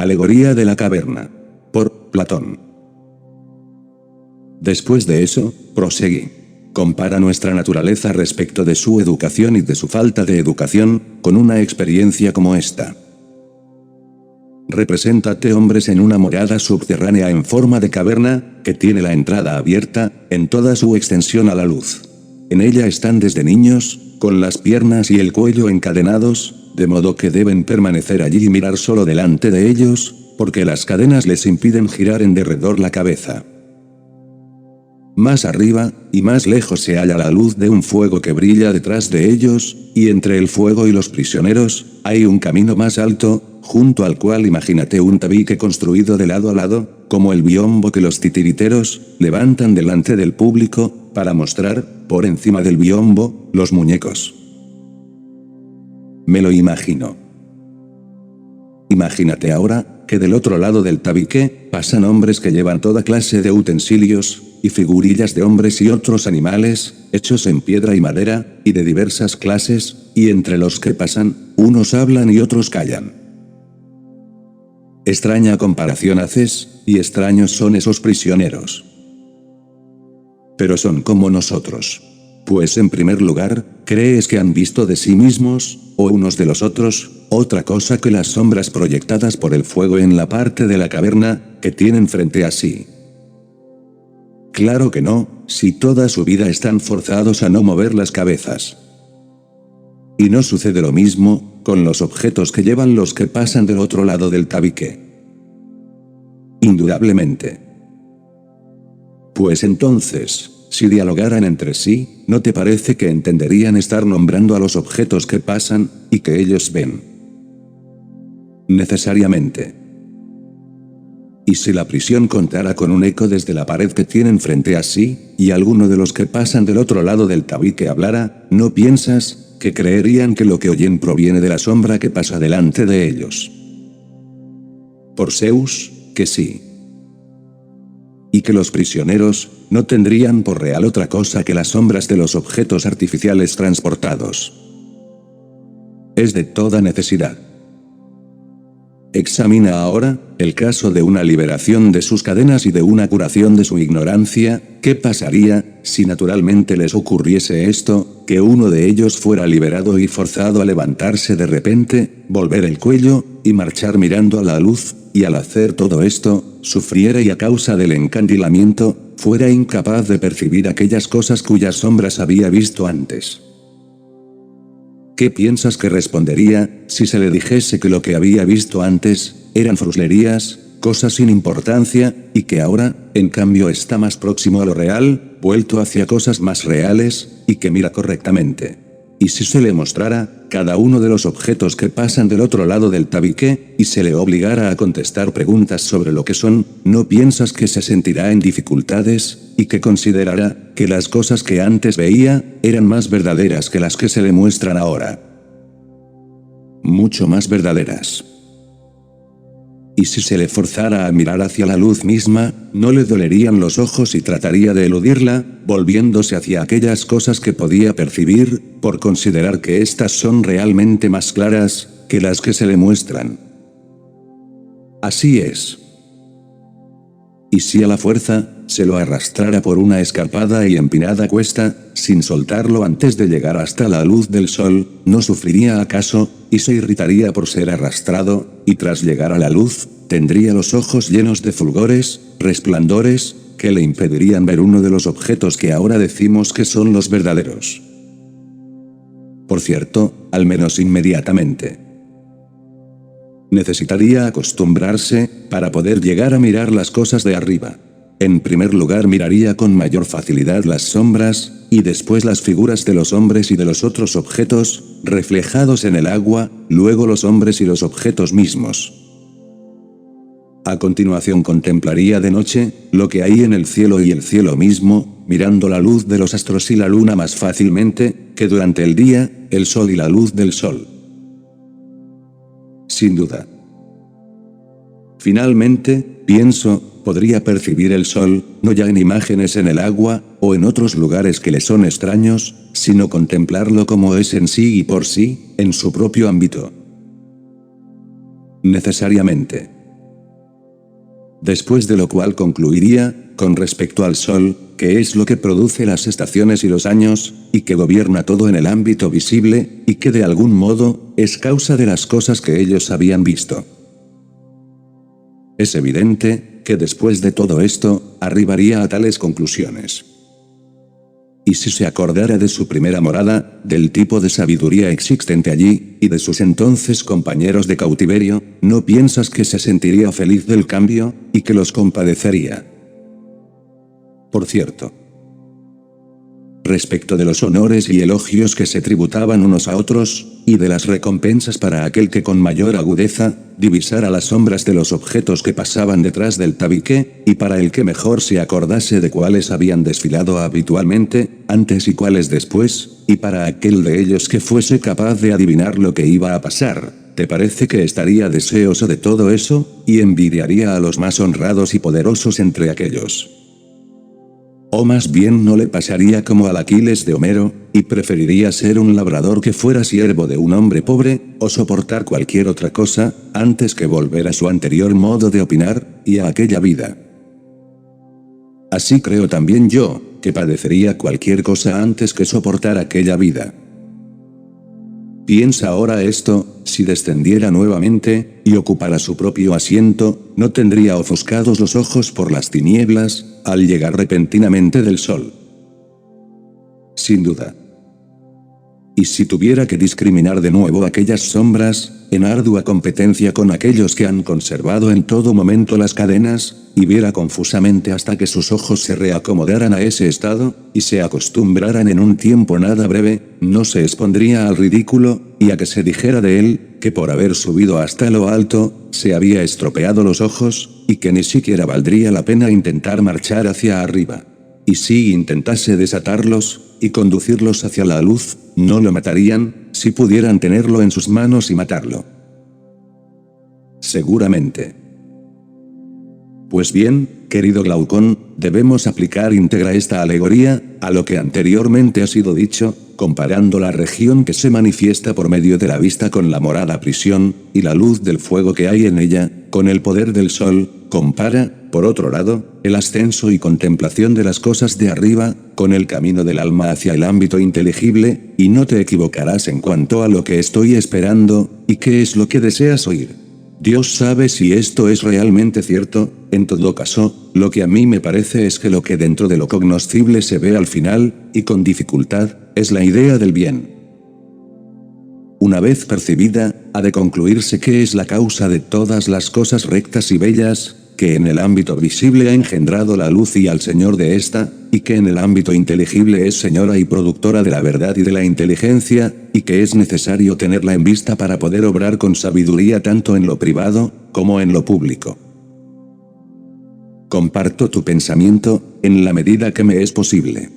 Alegoría de la caverna. Por Platón. Después de eso, proseguí. Compara nuestra naturaleza respecto de su educación y de su falta de educación, con una experiencia como esta. Represéntate hombres en una morada subterránea en forma de caverna, que tiene la entrada abierta, en toda su extensión a la luz. En ella están desde niños, con las piernas y el cuello encadenados, de modo que deben permanecer allí y mirar solo delante de ellos, porque las cadenas les impiden girar en derredor la cabeza. Más arriba, y más lejos se halla la luz de un fuego que brilla detrás de ellos, y entre el fuego y los prisioneros, hay un camino más alto, junto al cual imagínate un tabique construido de lado a lado, como el biombo que los titiriteros levantan delante del público, para mostrar, por encima del biombo, los muñecos. Me lo imagino. Imagínate ahora, que del otro lado del tabique, pasan hombres que llevan toda clase de utensilios, y figurillas de hombres y otros animales, hechos en piedra y madera, y de diversas clases, y entre los que pasan, unos hablan y otros callan. Extraña comparación haces, y extraños son esos prisioneros. Pero son como nosotros. Pues en primer lugar, ¿crees que han visto de sí mismos, o unos de los otros, otra cosa que las sombras proyectadas por el fuego en la parte de la caverna, que tienen frente a sí? Claro que no, si toda su vida están forzados a no mover las cabezas. Y no sucede lo mismo, con los objetos que llevan los que pasan del otro lado del tabique. Indudablemente. Pues entonces, si dialogaran entre sí, ¿no te parece que entenderían estar nombrando a los objetos que pasan, y que ellos ven? Necesariamente. Y si la prisión contara con un eco desde la pared que tienen frente a sí, y alguno de los que pasan del otro lado del tabique hablara, ¿no piensas que creerían que lo que oyen proviene de la sombra que pasa delante de ellos? Por Zeus, que sí. Y que los prisioneros no tendrían por real otra cosa que las sombras de los objetos artificiales transportados. Es de toda necesidad. Examina ahora el caso de una liberación de sus cadenas y de una curación de su ignorancia. ¿Qué pasaría si naturalmente les ocurriese esto, que uno de ellos fuera liberado y forzado a levantarse de repente, volver el cuello, y marchar mirando a la luz, y al hacer todo esto, sufriera y a causa del encandilamiento, fuera incapaz de percibir aquellas cosas cuyas sombras había visto antes? ¿Qué piensas que respondería, si se le dijese que lo que había visto antes, eran fruslerías, cosas sin importancia, y que ahora, en cambio está más próximo a lo real, vuelto hacia cosas más reales, y que mira correctamente? Y si se le mostrara, cada uno de los objetos que pasan del otro lado del tabique, y se le obligara a contestar preguntas sobre lo que son, ¿no piensas que se sentirá en dificultades, y que considerará que las cosas que antes veía, eran más verdaderas que las que se le muestran ahora? Mucho más verdaderas. Y si se le forzara a mirar hacia la luz misma, no le dolerían los ojos y trataría de eludirla, volviéndose hacia aquellas cosas que podía percibir, por considerar que éstas son realmente más claras que las que se le muestran. Así es. Y si a la fuerza se lo arrastrara por una escarpada y empinada cuesta, sin soltarlo antes de llegar hasta la luz del sol, ¿no sufriría acaso, y se irritaría por ser arrastrado, y tras llegar a la luz, tendría los ojos llenos de fulgores, resplandores, que le impedirían ver uno de los objetos que ahora decimos que son los verdaderos? Por cierto, al menos inmediatamente. Necesitaría acostumbrarse, para poder llegar a mirar las cosas de arriba. En primer lugar miraría con mayor facilidad las sombras, y después las figuras de los hombres y de los otros objetos, reflejados en el agua, luego los hombres y los objetos mismos. A continuación contemplaría de noche, lo que hay en el cielo y el cielo mismo, mirando la luz de los astros y la luna más fácilmente, que durante el día, el sol y la luz del sol. Sin duda. Finalmente, pienso, podría percibir el sol, no ya en imágenes en el agua, o en otros lugares que le son extraños, sino contemplarlo como es en sí y por sí, en su propio ámbito. Necesariamente. Después de lo cual concluiría, con respecto al Sol, que es lo que produce las estaciones y los años, y que gobierna todo en el ámbito visible, y que de algún modo, es causa de las cosas que ellos habían visto. Es evidente, que después de todo esto, arribaría a tales conclusiones. Y si se acordara de su primera morada, del tipo de sabiduría existente allí, y de sus entonces compañeros de cautiverio, ¿no piensas que se sentiría feliz del cambio, y que los compadecería? Por cierto, respecto de los honores y elogios que se tributaban unos a otros, y de las recompensas para aquel que con mayor agudeza, divisara las sombras de los objetos que pasaban detrás del tabique, y para el que mejor se acordase de cuáles habían desfilado habitualmente, antes y cuáles después, y para aquel de ellos que fuese capaz de adivinar lo que iba a pasar, ¿te parece que estaría deseoso de todo eso, y envidiaría a los más honrados y poderosos entre aquellos? O más bien no le pasaría como al Aquiles de Homero, y preferiría ser un labrador que fuera siervo de un hombre pobre, o soportar cualquier otra cosa, antes que volver a su anterior modo de opinar, y a aquella vida. Así creo también yo, que padecería cualquier cosa antes que soportar aquella vida. Piensa ahora esto, si descendiera nuevamente, y ocupara su propio asiento, no tendría ofuscados los ojos por las tinieblas, al llegar repentinamente del sol. Sin duda. Y si tuviera que discriminar de nuevo aquellas sombras, en ardua competencia con aquellos que han conservado en todo momento las cadenas, y viera confusamente hasta que sus ojos se reacomodaran a ese estado, y se acostumbraran en un tiempo nada breve, no se expondría al ridículo, y a que se dijera de él, que por haber subido hasta lo alto, se había estropeado los ojos, y que ni siquiera valdría la pena intentar marchar hacia arriba. Y si intentase desatarlos, y conducirlos hacia la luz, no lo matarían, si pudieran tenerlo en sus manos y matarlo. Seguramente. Pues bien, querido Glaucón, debemos aplicar íntegra esta alegoría, a lo que anteriormente ha sido dicho, comparando la región que se manifiesta por medio de la vista con la morada prisión, y la luz del fuego que hay en ella, con el poder del sol, compara, por otro lado, el ascenso y contemplación de las cosas de arriba, con el camino del alma hacia el ámbito inteligible, y no te equivocarás en cuanto a lo que estoy esperando, y qué es lo que deseas oír. Dios sabe si esto es realmente cierto, en todo caso, lo que a mí me parece es que lo que dentro de lo cognoscible se ve al final, y con dificultad, es la idea del bien. Una vez percibida, ha de concluirse que es la causa de todas las cosas rectas y bellas, que en el ámbito visible ha engendrado la luz y al Señor de ésta, y que en el ámbito inteligible es señora y productora de la verdad y de la inteligencia, y que es necesario tenerla en vista para poder obrar con sabiduría tanto en lo privado, como en lo público. Comparto tu pensamiento, en la medida que me es posible.